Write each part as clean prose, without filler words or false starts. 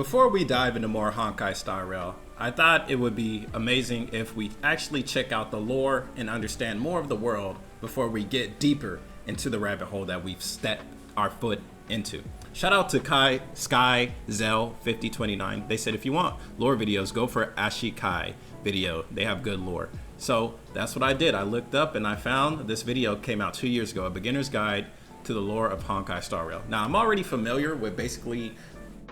Before we dive into more Honkai Star Rail, I thought it would be amazing if we actually check out the lore and understand more of the world before we get deeper into the rabbit hole that we've stepped our foot into. Shout out to Sky Zell 5029. They said if you want lore videos, go for Ashikai video. They have good lore. So that's what I did. I looked up and I found this video came out 2 years ago, a beginner's guide to the lore of Honkai Star Rail. Now I'm already familiar with basically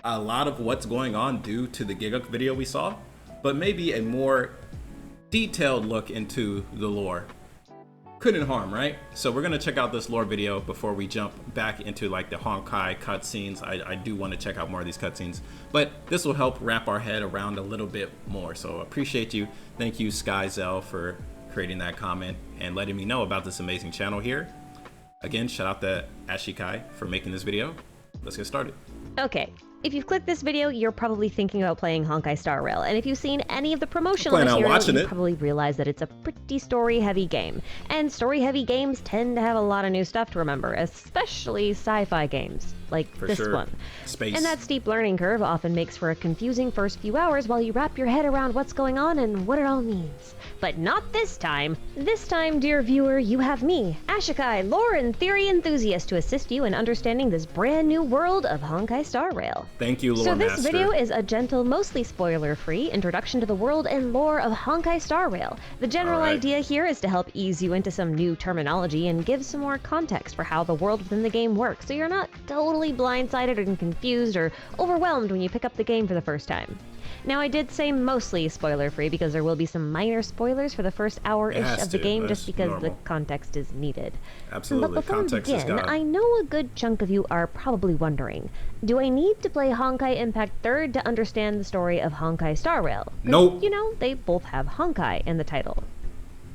a lot of what's going on due to the Giga video we saw, but maybe a more detailed look into the lore couldn't harm, right? So we're gonna check out this lore video before we jump back into like the Honkai cutscenes. I do want to check out more of these cutscenes, but this will help wrap our head around a little bit more. So appreciate you. Thank you, Skyzell, for creating that comment and letting me know about this amazing channel here. Again, shout out to Ashikai for making this video. Let's get started. Okay, if you've clicked this video, you're probably thinking about playing Honkai Star Rail, and if you've seen any of the promotional material, you probably realize that it's a pretty story-heavy game. And story-heavy games tend to have a lot of new stuff to remember, especially sci-fi games, like this one. Space. And that steep learning curve often makes for a confusing first few hours while you wrap your head around what's going on and what it all means. But not this time. This time, dear viewer, you have me, Ashikai, lore and theory enthusiast, to assist you in understanding this brand new world of Honkai Star Rail. Thank you, Lore So this Master. video is a gentle, mostly spoiler-free introduction to the world and lore of Honkai Star Rail. The general idea here is to help ease you into some new terminology and give some more context for how the world within the game works, so you're not totally blindsided and confused or overwhelmed when you pick up the game for the first time. Now, I did say mostly spoiler-free because there will be some minor spoilers for the first hour-ish of the game just because the context is needed. Absolutely. But before we begin, I know a good chunk of you are probably wondering, do I need to play Honkai Impact 3rd to understand the story of Honkai Star Rail? Nope. You know, they both have Honkai in the title.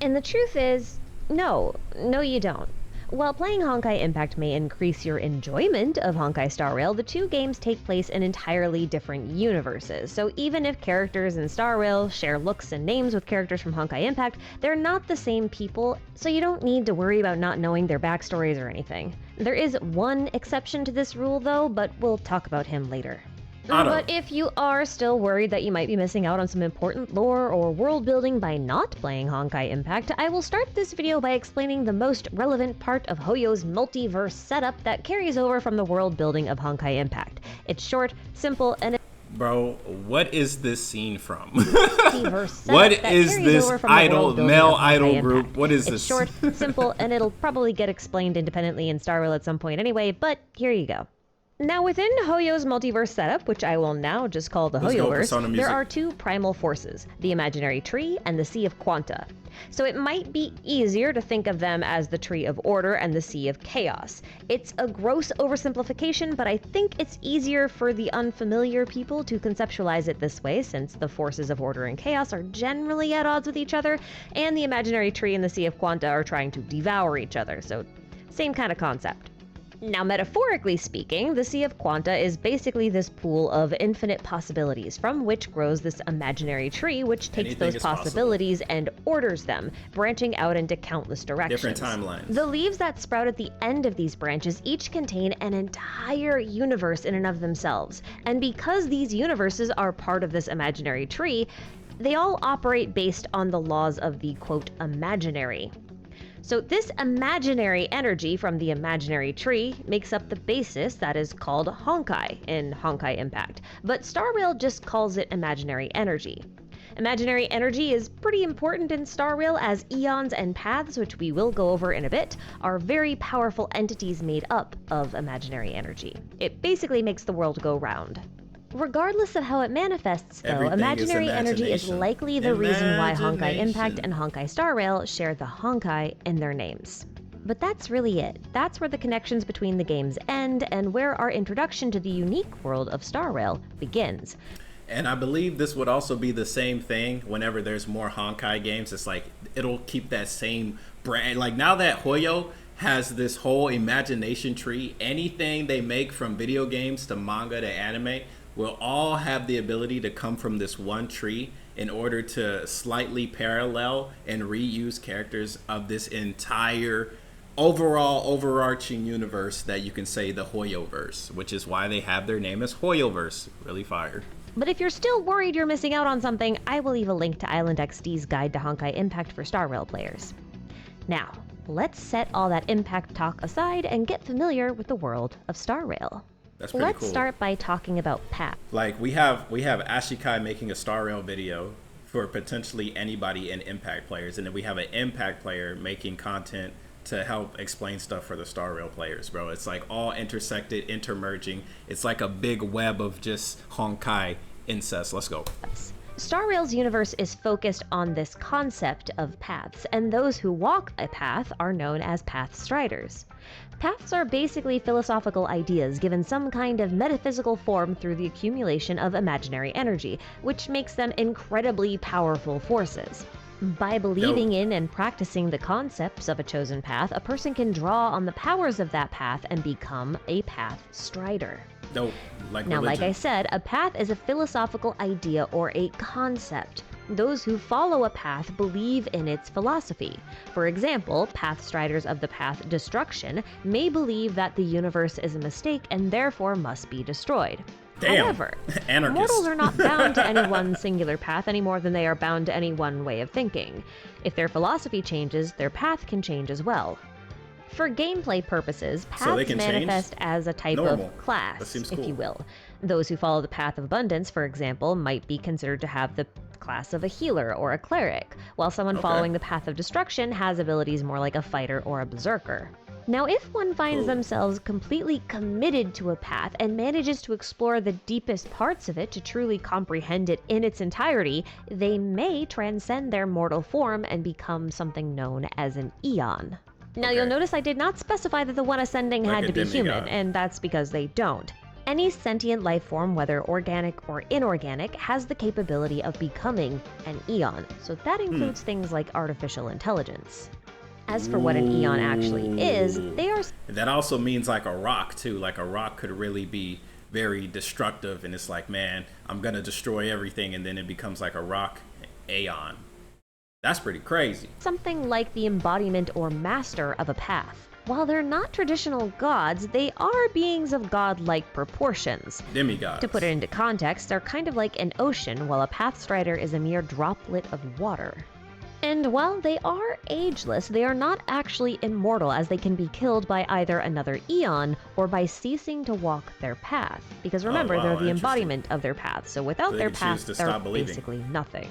And the truth is, no you don't. While playing Honkai Impact may increase your enjoyment of Honkai Star Rail, the two games take place in entirely different universes. So even if characters in Star Rail share looks and names with characters from Honkai Impact, they're not the same people, so you don't need to worry about not knowing their backstories or anything. There is one exception to this rule though, but we'll talk about him later. But if you are still worried that you might be missing out on some important lore or world building by not playing Honkai Impact, I will start this video by explaining the most relevant part of Hoyo's multiverse setup that carries over from the world building of Honkai Impact. It's short, simple, and Bro, what is this scene from? What is this male idol group? What is this? It's short, simple, and it'll probably get explained independently in Star Rail at some point anyway, but here you go. Now within Hoyo's multiverse setup, which I will now just call the Hoyoverse, there are two primal forces, the imaginary tree and the Sea of Quanta. So it might be easier to think of them as the Tree of Order and the Sea of Chaos. It's a gross oversimplification, but I think it's easier for the unfamiliar people to conceptualize it this way, since the forces of Order and Chaos are generally at odds with each other, and the imaginary tree and the Sea of Quanta are trying to devour each other, so same kind of concept. Now, metaphorically speaking, the Sea of Quanta is basically this pool of infinite possibilities from which grows this imaginary tree, which takes those possibilities and orders them, branching out into countless directions. Different timelines. The leaves that sprout at the end of these branches each contain an entire universe in and of themselves. And because these universes are part of this imaginary tree, they all operate based on the laws of the, quote, imaginary. So this imaginary energy from the imaginary tree makes up the basis that is called Honkai in Honkai Impact, but Star Rail just calls it imaginary energy. Imaginary energy is pretty important in Star Rail as Aeons and paths, which we will go over in a bit, are very powerful entities made up of imaginary energy. It basically makes the world go round. Regardless of how it manifests, though, imaginary energy is likely the reason why Honkai Impact and Honkai Star Rail share the Honkai in their names. But that's really it. That's where the connections between the games end, and where our introduction to the unique world of Star Rail begins. And I believe this would also be the same thing whenever there's more Honkai games. It's like, it'll keep that same brand. Like now that Hoyo has this whole imagination tree, anything they make from video games to manga to anime will all have the ability to come from this one tree in order to slightly parallel and reuse characters of this entire overall overarching universe that you can say the Hoyoverse, which is why they have their name as Hoyoverse. Really fire. But if you're still worried you're missing out on something, I will leave a link to Island XD's guide to Honkai Impact for Star Rail players. Now, let's set all that Impact talk aside and get familiar with the world of Star Rail. That's pretty cool. Let's start by talking about paths. Like we have Ashikai making a Star Rail video for potentially anybody in Impact players, and then we have an Impact player making content to help explain stuff for the Star Rail players, bro. It's like all intersected, intermerging. It's like a big web of just Honkai incest. Let's go. Star Rail's universe is focused on this concept of paths, and those who walk a path are known as path striders. Paths are basically philosophical ideas given some kind of metaphysical form through the accumulation of imaginary energy, which makes them incredibly powerful forces. By believing in and practicing the concepts of a chosen path, a person can draw on the powers of that path and become a path strider. Dope. Like now, religion. like I said, a path is a philosophical idea or a concept. Those who follow a path believe in its philosophy. For example, path striders of the path destruction may believe that the universe is a mistake and therefore must be destroyed. Damn. However, Anarchist. mortals are not bound to any one singular path any more than they are bound to any one way of thinking. If their philosophy changes, their path can change as well. For gameplay purposes, paths manifest as a type of class, if you will. Those who follow the path of abundance, for example, might be considered to have the class of a healer or a cleric, while someone following the path of destruction has abilities more like a fighter or a berserker. Now, if one finds themselves completely committed to a path and manages to explore the deepest parts of it to truly comprehend it in its entirety, they may transcend their mortal form and become something known as an Aeon. Now, you'll notice I did not specify that the one ascending had to be human, and that's because they don't. Any sentient life form, whether organic or inorganic, has the capability of becoming an Aeon, so that includes things like artificial intelligence. As for what an Aeon actually is, they are... That also means like a rock, too. Like a rock could really be very destructive, and it's like, man, I'm gonna destroy everything, and then it becomes like a rock Aeon. That's pretty crazy. Something like the embodiment or master of a path. While they're not traditional gods, they are beings of godlike proportions. Demigods. To put it into context, they're kind of like an ocean, while a path strider is a mere droplet of water. And while they are ageless, they are not actually immortal, as they can be killed by either another Aeon or by ceasing to walk their path. Because remember, they're the embodiment of their path, so without their path, they're basically nothing.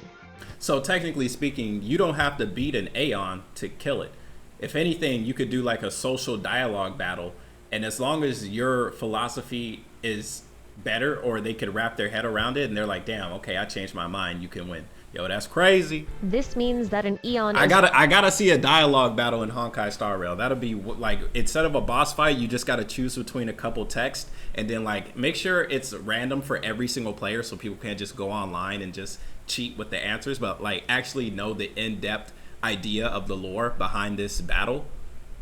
So technically speaking, you don't have to beat an Aeon to kill it. If anything, you could do like a social dialogue battle, and as long as your philosophy is better, or they could wrap their head around it and they're like, damn, okay, I changed my mind, you can win. Yo, that's crazy. This means that an Aeon I gotta see a dialogue battle in Honkai Star Rail. That'll be like, instead of a boss fight, you just gotta choose between a couple texts, and then like make sure it's random for every single player, so people can't just go online and just cheat with the answers, but like actually know the in-depth idea of the lore behind this battle.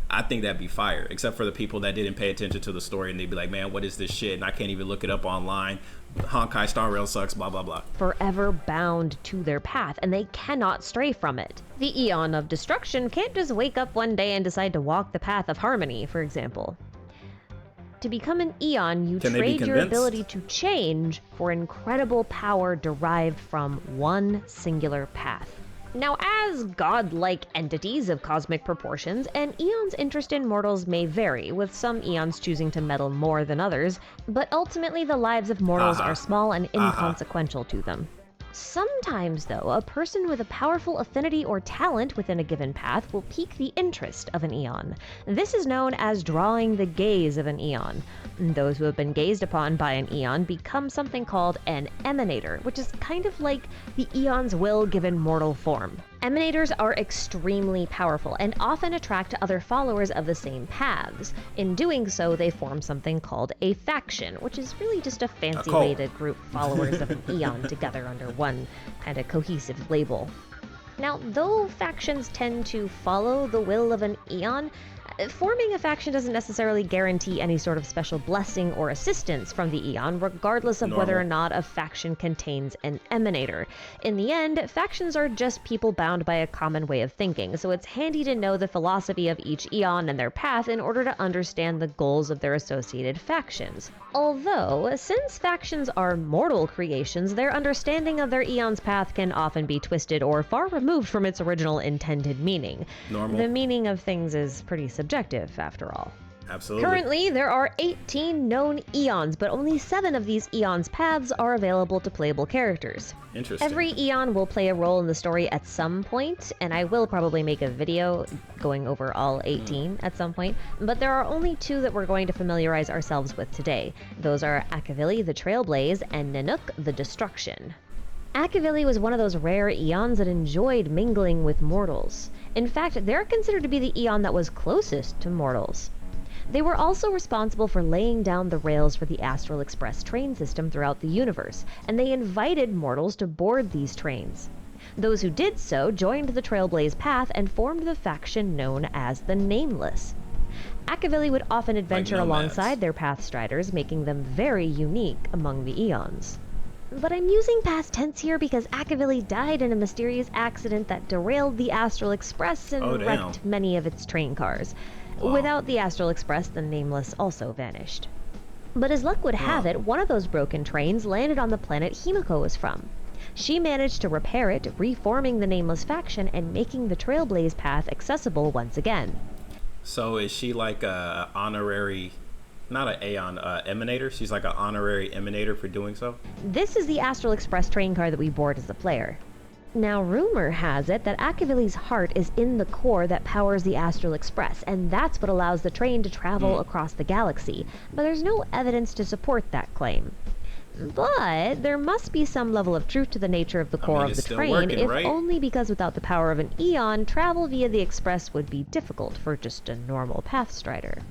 I think that'd be fire, except for the people that didn't pay attention to the story and they'd be like, man, what is this shit? And I can't even look it up online. Honkai Star Rail sucks, blah, blah, blah. Forever bound to their path, and they cannot stray from it. The Aeon of Destruction can't just wake up one day and decide to walk the path of harmony, for example. To become an Aeon, you trade your ability to change for incredible power derived from one singular path. Now, as godlike entities of cosmic proportions, an Aeon's interest in mortals may vary, with some Aeons choosing to meddle more than others, but ultimately the lives of mortals are small and inconsequential to them. Sometimes, though, a person with a powerful affinity or talent within a given path will pique the interest of an Aeon. This is known as drawing the gaze of an Aeon. Those who have been gazed upon by an Aeon become something called an emanator, which is kind of like the Aeon's will given mortal form. Emanators are extremely powerful and often attract other followers of the same paths. In doing so, they form something called a faction, which is really just a fancy way to group followers of an Aeon together under one kind of cohesive label. Now, though factions tend to follow the will of an Aeon, Forming a faction doesn't necessarily guarantee any sort of special blessing or assistance from the Aeon, regardless of whether or not a faction contains an emanator. In the end, factions are just people bound by a common way of thinking, so it's handy to know the philosophy of each Aeon and their path in order to understand the goals of their associated factions. Although, since factions are mortal creations, their understanding of their Aeon's path can often be twisted or far removed from its original intended meaning. The meaning of things is pretty subjective, after all. Absolutely. Currently, there are 18 known Aeons, but only 7 of these Aeons' paths are available to playable characters. Interesting. Every Aeon will play a role in the story at some point, and I will probably make a video going over all 18 at some point, but there are only 2 that we're going to familiarize ourselves with today. Those are Akivili, the Trailblazer, and Nanook, the Destruction. Akivili was one of those rare Aeons that enjoyed mingling with mortals. In fact, they're considered to be the Aeon that was closest to mortals. They were also responsible for laying down the rails for the Astral Express train system throughout the universe, and they invited mortals to board these trains. Those who did so joined the Trailblaze path and formed the faction known as the Nameless. Akivili would often adventure alongside their Pathstriders, making them very unique among the Aeons. But I'm using past tense here because Akivili died in a mysterious accident that derailed the Astral Express and wrecked many of its train cars. Without the Astral Express, the Nameless also vanished. But as luck would have it, one of those broken trains landed on the planet Himiko was from. She managed to repair it, reforming the Nameless faction and making the Trailblaze path accessible once again. So is she like a honorary, not an Aeon, emanator? She's like an honorary emanator for doing so? This is the Astral Express train car that we board as a player. Now, rumor has it that Akivili's heart is in the core that powers the Astral Express, and that's what allows the train to travel across the galaxy, but there's no evidence to support that claim. But there must be some level of truth to the nature of the core of the train, if only because without the power of an Aeon, travel via the Express would be difficult for just a normal Pathstrider.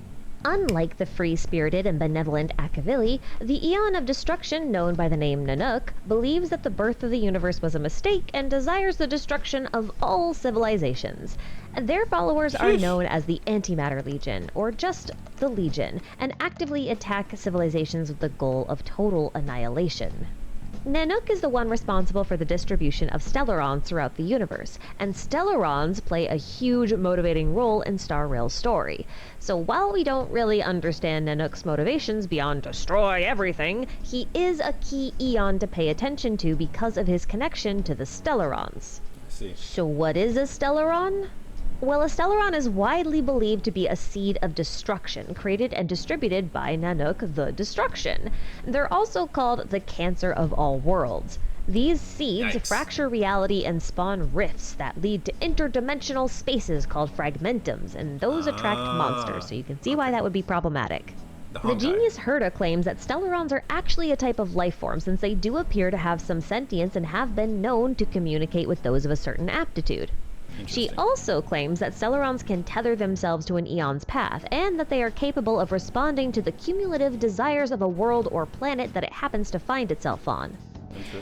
Unlike the free-spirited and benevolent Akivili, the Aeon of Destruction, known by the name Nanook, believes that the birth of the universe was a mistake and desires the destruction of all civilizations. Their followers are known as the Antimatter Legion, or just the Legion, and actively attack civilizations with the goal of total annihilation. Nanook is the one responsible for the distribution of Stellarons throughout the universe, and Stellarons play a huge motivating role in Star Rail's story. So while we don't really understand Nanook's motivations beyond destroy everything, he is a key Aeon to pay attention to because of his connection to the Stellarons. I see. So what is a Stellaron? Well, a Stellaron is widely believed to be a seed of destruction, created and distributed by Nanook, the Destruction. They're also called the Cancer of all worlds. These seeds fracture reality and spawn rifts that lead to interdimensional spaces called fragmentums, and those attract monsters, so you can see why that would be problematic. The genius Herta claims that Stellarons are actually a type of life form, since they do appear to have some sentience and have been known to communicate with those of a certain aptitude. She also claims that Stellarons can tether themselves to an Aeon's path, and that they are capable of responding to the cumulative desires of a world or planet that it happens to find itself on.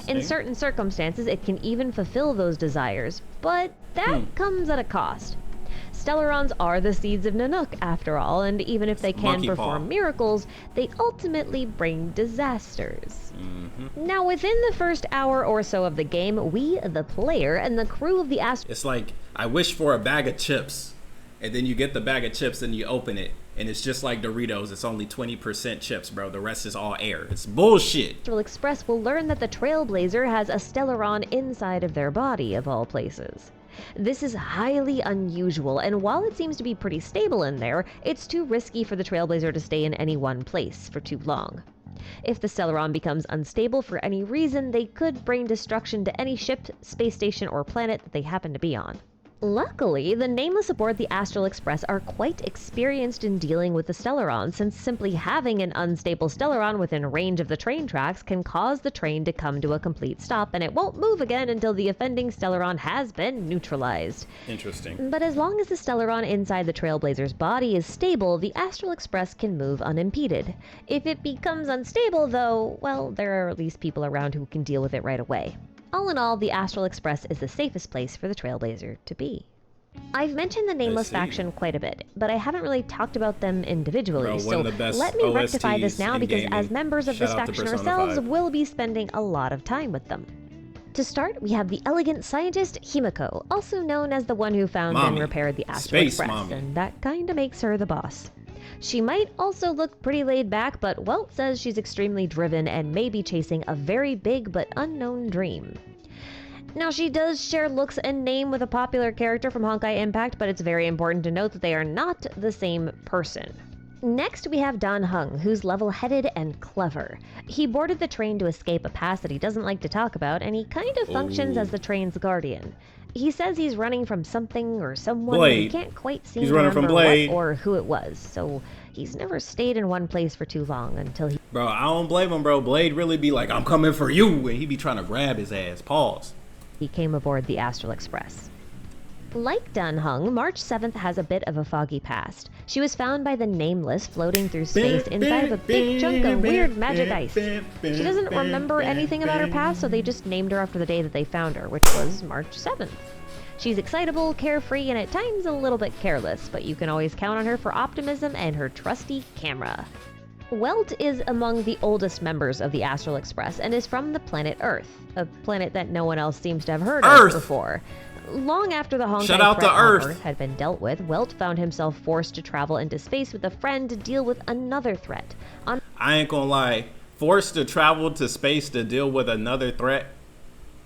In certain circumstances, it can even fulfill those desires, but that comes at a cost. Stellarons are the seeds of Nanook, after all, and even if they can perform miracles, they ultimately bring disasters. Now, within the first hour or so of the game, we, the player, and the crew of the It's like, I wish for a bag of chips, and then you get the bag of chips and you open it, and it's just like Doritos, it's only 20% chips, bro. The rest is all air. It's bullshit. Astral Express will learn that the Trailblazer has a Stellaron inside of their body, of all places. This is highly unusual, and while it seems to be pretty stable in there, it's too risky for the Trailblazer to stay in any one place for too long. If the Stellaron becomes unstable for any reason, they could bring destruction to any ship, space station, or planet that they happen to be on. Luckily, the Nameless aboard the Astral Express are quite experienced in dealing with the Stellaron, since simply having an unstable Stellaron within range of the train tracks can cause the train to come to a complete stop, and it won't move again until the offending Stellaron has been neutralized. Interesting. But as long as the Stellaron inside the Trailblazer's body is stable, the Astral Express can move unimpeded. If it becomes unstable, though, well, there are at least people around who can deal with it right away. All in all, the Astral Express is the safest place for the Trailblazer to be. I've mentioned the Nameless see. faction quite a bit, but I haven't really talked about them individually, Bro, so one of the best let me rectify this OSTs now in because gaming. as members of Shout this out to faction Persona ourselves, 5. we'll be spending a lot of time with them. To start, we have the elegant scientist Himiko, also known as the one who found and Mommy. repaired the Astral Space Express, mommy. and that kinda makes her the boss. She might also look pretty laid back, but Welt says she's extremely driven and may be chasing a very big but unknown dream. Now, she does share looks and name with a popular character from Honkai Impact, but it's very important to note that they are not the same person. Next, we have Dan Heng, who's level-headed and clever. He boarded the train to escape a past that he doesn't like to talk about, and he kind of functions as the train's guardian. He says he's running from something or someone, but he Blade. can't quite seem He's to running from remember Blade. what or who it was, so he's never stayed in one place for too long until he Bro, I don't blame him, bro. Blade really be like, I'm coming for you, and he be trying to grab his ass. Pause. came aboard the Astral Express. Like Dan Heng, March 7th has a bit of a foggy past. She was found by the Nameless floating through space inside of a big chunk of weird magic ice. She doesn't remember anything about her past, so they just named her after the day that they found her, which was March 7th. She's excitable, carefree, and at times a little bit careless, but you can always count on her for optimism and her trusty camera. Welt is among the oldest members of the Astral Express and is from the planet Earth, a planet that no one else seems to have heard of before. Long after the Honkai Shout out threat to on Earth. Earth had been dealt with, Welt found himself forced to travel into space with a friend to deal with another threat. I ain't gonna lie. Forced to travel to space to deal with another threat.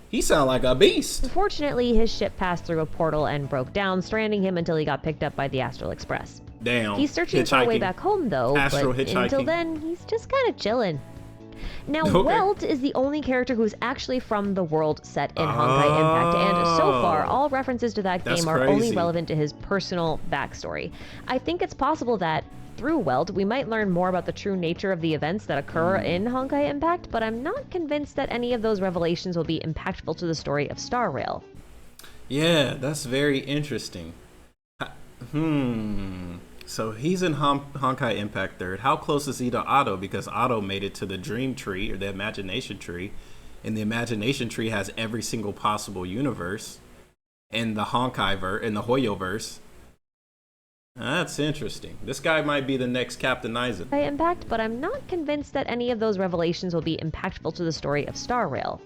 He sound like a beast. Unfortunately, his ship passed through a portal and broke down, stranding him until he got picked up by the Astral Express. Damn. He's searching for a way Hitchhiking. back home, though, Astral but hitchhiking. until then, he's just kind of chilling. Now, Okay. Welt is the only character who's actually from the world set in Honkai Impact, and so far, all references to that That's game are only crazy. relevant to his personal backstory. I think it's possible that through Welt, we might learn more about the true nature of the events that occur in Honkai Impact, but I'm not convinced that any of those revelations will be impactful to the story of Star Rail. Yeah, that's very interesting. So he's in Honkai Impact 3rd. How close is he to Otto? Because Otto made it to the Dream Tree or the Imagination Tree. And the Imagination Tree has every single possible universe. In the Honkai-verse, in the Hoyo-verse. That's interesting. This guy might be the next Captain Aizen. Honkai Impact, but I'm not convinced that any of those revelations will be impactful to the story of Star Rail.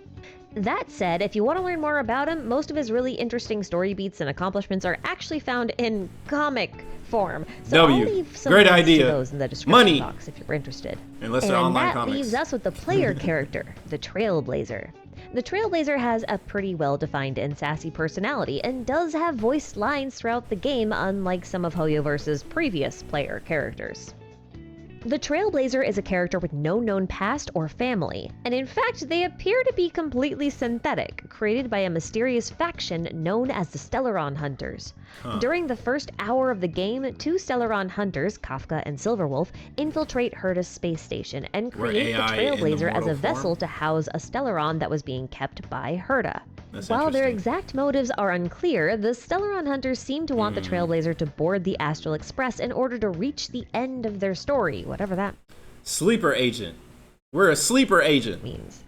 That said, if you want to learn more about him, most of his really interesting story beats and accomplishments are actually found in comic form. So I'll leave some Great links idea. to those in the description Money. box if you're interested. Unless they're And online that comics. leaves us with the player character, the Trailblazer. The Trailblazer has a pretty well-defined and sassy personality, and does have voiced lines throughout the game, unlike some of Hoyoverse's previous player characters. The Trailblazer is a character with no known past or family, and in fact they appear to be completely synthetic, created by a mysterious faction known as the Stellaron Hunters. During the first hour of the game, two Stellaron Hunters, Kafka and Silverwolf, infiltrate Herta's space station and We're create the AI in the Trailblazer as a mortal vessel form? to house a Stellaron that was being kept by Herta. That's While their interesting. exact motives are unclear, the Stellaron Hunters seem to want the Trailblazer to board the Astral Express in order to reach the end of their story, whatever that Sleeper agent. We're a sleeper agent. means.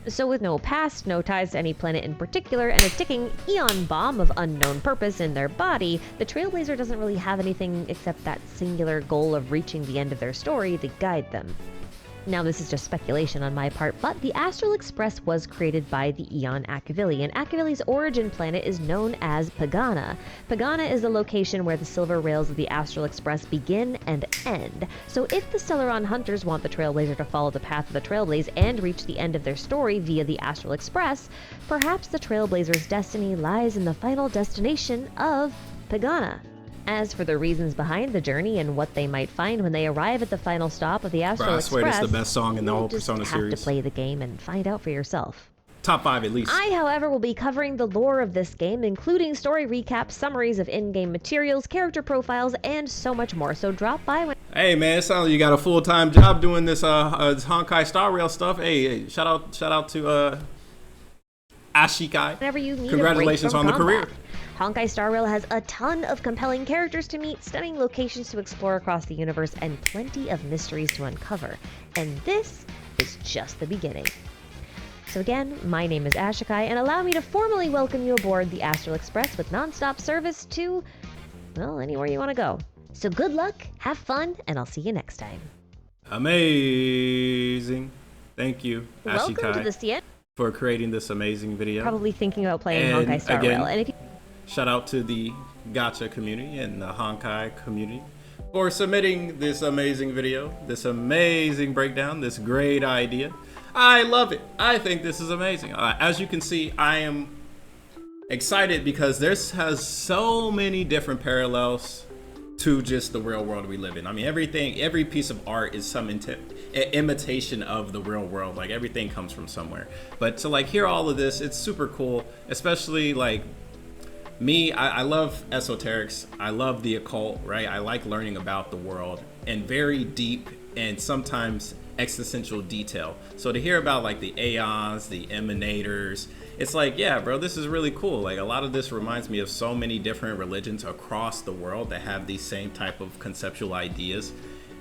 So with no past, no ties to any planet in particular, and a ticking Aeon bomb of unknown purpose in their body, the Trailblazer doesn't really have anything except that singular goal of reaching the end of their story to guide them. Now, this is just speculation on my part, but the Astral Express was created by the Aeon Akivili, and Akivili's origin planet is known as Pagana. Pagana is the location where the silver rails of the Astral Express begin and end. So if the Stellaron Hunters want the Trailblazer to follow the path of the Trailblaze and reach the end of their story via the Astral Express, perhaps the Trailblazer's destiny lies in the final destination of Pagana. As for the reasons behind the journey and what they might find when they arrive at the final stop of the Astral I swear Express, this is the best song in the whole you'll just Persona have series. to play the game and find out for yourself. Top 5 at least. I, however, will be covering the lore of this game, including story recaps, summaries of in-game materials, character profiles, and so much more. So drop by when Hey man, it sounds like you got a full-time job doing this Honkai Star Rail stuff. Hey, shout out to Ashikai. whenever you need Congratulations a break on from the combat. career. Honkai Star Rail has a ton of compelling characters to meet, stunning locations to explore across the universe, and plenty of mysteries to uncover. And this is just the beginning. So again, my name is Ashikai, and allow me to formally welcome you aboard the Astral Express with nonstop service to, well, anywhere you want to go. So good luck, have fun, and I'll see you next time. Amazing. Thank you, Welcome to the Ashikai, for creating this amazing video. Probably thinking about playing Honkai Star Rail. And if you... Shout out to the Gacha community and the Honkai community for submitting this amazing video, this amazing breakdown, this great idea. I love it. I think this is amazing. As you can see, I am excited because this has so many different parallels to just the real world we live in. I mean, every piece of art is some imitation of the real world. Like everything comes from somewhere. But to like hear all of this, it's super cool, especially like me, I love esoterics. I love the occult, right? I like learning about the world and very deep and sometimes existential detail. So to hear about like the Aeons, the Emanators, it's like, yeah, bro, this is really cool. Like a lot of this reminds me of so many different religions across the world that have these same type of conceptual ideas.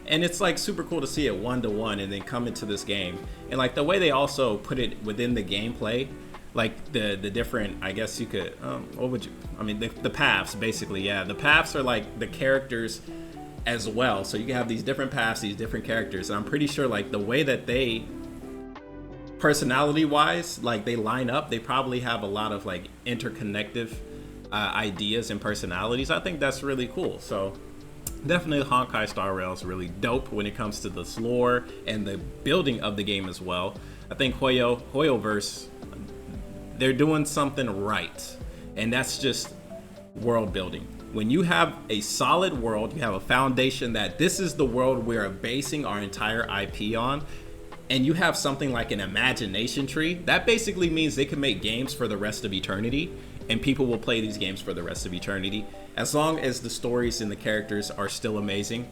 And it's like super cool to see it one-to-one and then come into this game. And like the way they also put it within the gameplay, like the different, I guess you could, what would you, I mean, the paths basically, yeah. The paths are like the characters as well. So you can have these different paths, these different characters. And I'm pretty sure like the way that they, personality wise, like they line up, they probably have a lot of like interconnective ideas and personalities. I think that's really cool. So definitely Honkai Star Rail is really dope when it comes to this lore and the building of the game as well. I think Hoyoverse, they're doing something right, and that's just world building. When you have a solid world, you have a foundation that this is the world we are basing our entire IP on, and you have something like an imagination tree, that basically means they can make games for the rest of eternity, and people will play these games for the rest of eternity, as long as the stories and the characters are still amazing.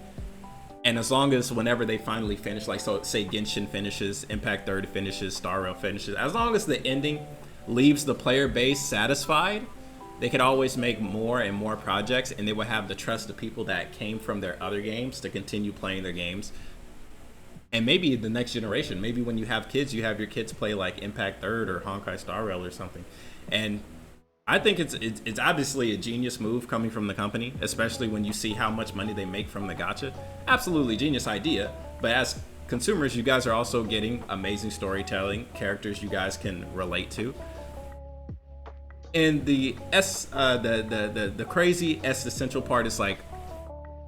And as long as whenever they finally finish, like so say Genshin finishes, Impact 30 finishes, Star Rail finishes, as long as the ending leaves the player base satisfied, they could always make more and more projects, and they will have the trust of people that came from their other games to continue playing their games. And maybe the next generation, maybe when you have kids, you have your kids play like Impact 3rd or Honkai Star Rail or something. And I think it's obviously a genius move coming from the company, especially when you see how much money they make from the gacha. Absolutely genius idea, but as consumers, you guys are also getting amazing storytelling, characters you guys can relate to. And the crazy essential part is like,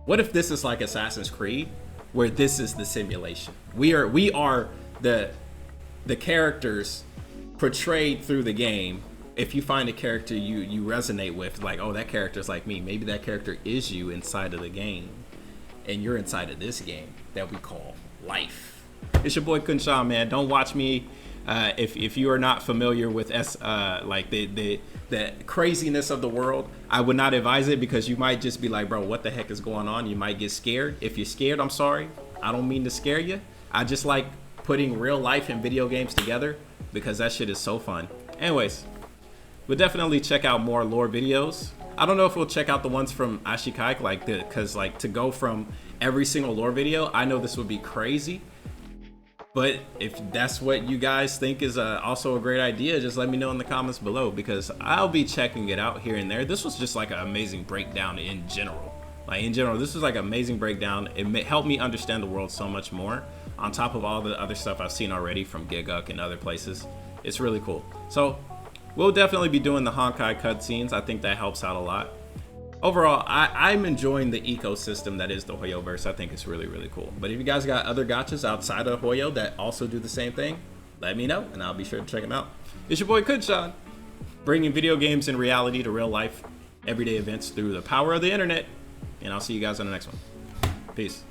what if this is like Assassin's Creed, where this is the simulation? We are the characters portrayed through the game. If you find a character you resonate with, like, oh, that character's like me, maybe that character is you inside of the game, and you're inside of this game that we call life. It's your boy KhunShawn, man. Don't watch me if you are not familiar with like the craziness of the world. I would not advise it, because you might just be like, bro, what the heck is going on? You might get scared. If you're scared, I'm sorry. I don't mean to scare you. I just like putting real life and video games together, because that shit is so fun. Anyways, we'll definitely check out more lore videos. I don't know if we'll check out the ones from Ashikai, like because like to go from every single lore video, I know this would be crazy. But if that's what you guys think is also a great idea, just let me know in the comments below, because I'll be checking it out here and there. This was just like an amazing breakdown in general. Like in general, this was like an amazing breakdown. It helped me understand the world so much more, on top of all the other stuff I've seen already from Giguk and other places. It's really cool. So we'll definitely be doing the Honkai cutscenes. I think that helps out a lot. Overall, I'm enjoying the ecosystem that is the Hoyoverse. I think it's really, really cool. But if you guys got other gachas outside of Hoyo that also do the same thing, let me know, and I'll be sure to check them out. It's your boy KhunShawn, bringing video games and reality to real life, everyday events through the power of the internet. And I'll see you guys on the next one. Peace.